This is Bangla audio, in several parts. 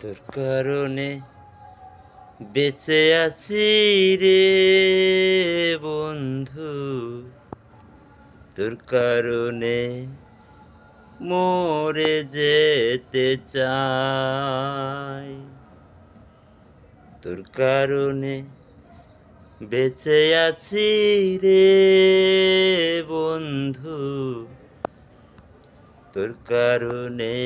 তোর কারণে বেঁচে আছি রে বন্ধু, তোর কারণে মরে যেতে চাই। তোর কারণে বেঁচে আছি রে বন্ধু, তোর কারণে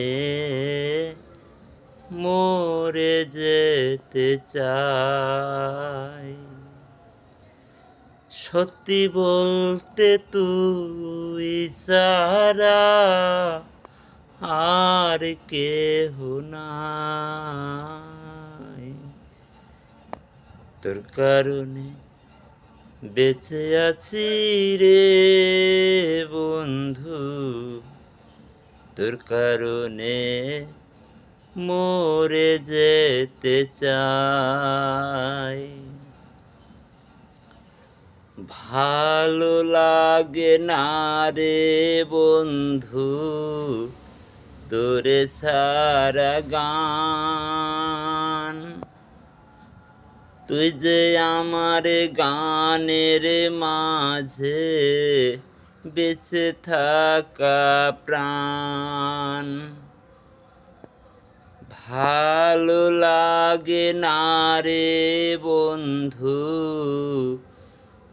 মরে যেতে চাই। সত্যি বলতে তুই ছাড়া আর কেহ নাই। তোর কারণে বেঁচে আছি রে বন্ধু, তোর কারণে মরে যেতে চাই। ভালো লাগে না রে বন্ধু তোরে সারা গান, তুই যে আমার গানের মাঝে বেঁচে থাকা প্রাণ। ভালো লাগে না রে বন্ধু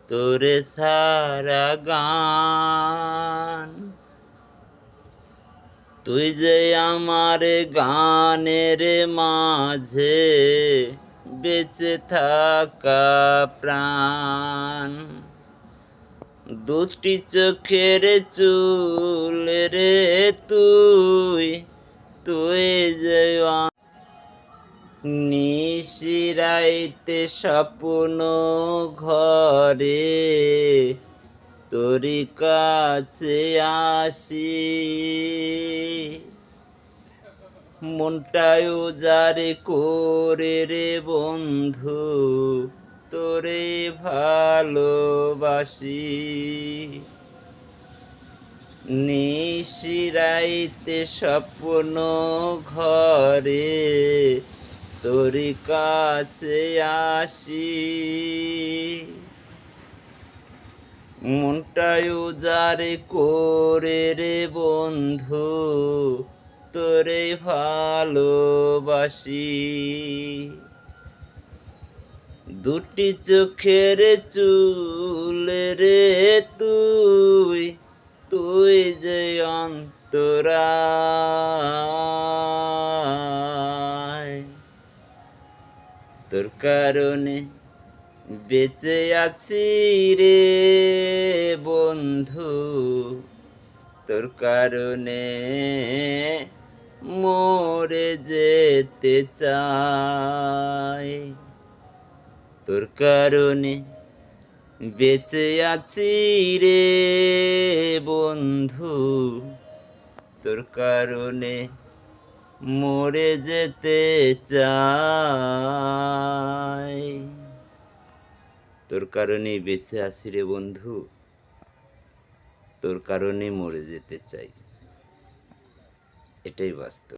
তোরে সারা গান, তুই যে আমার গানের মাঝে বেঁচে থাকা প্রাণ। দুটি চোখের চুল রে তুই, তুই যে নিশিরাইতে স্বপ্ন ঘরে তোরি কাছে আসি, মনটায় উজাড় করে রে বন্ধু তোরে ভালোবাসি। নিশিরাইতে স্বপ্ন ঘরে তোরি কাছে আসি, মনটায় উজাড় করে রে বন্ধু তোরে ভালোবাসি। দুটি চোখের চুল রে তুই, তুই যে অন্তরায়। তোর কারণে বেঁচে আছি রে বন্ধু, তোর কারণে মরে যেতে চাই। তোর কারণে বেঁচে আছি রে বন্ধু, তোর কারণে মরে যেতে চাই। তোর কারণে বেঁচে আছি রে বন্ধু, তোর কারণে মরে যেতে চাই। এটাই বাস্তব।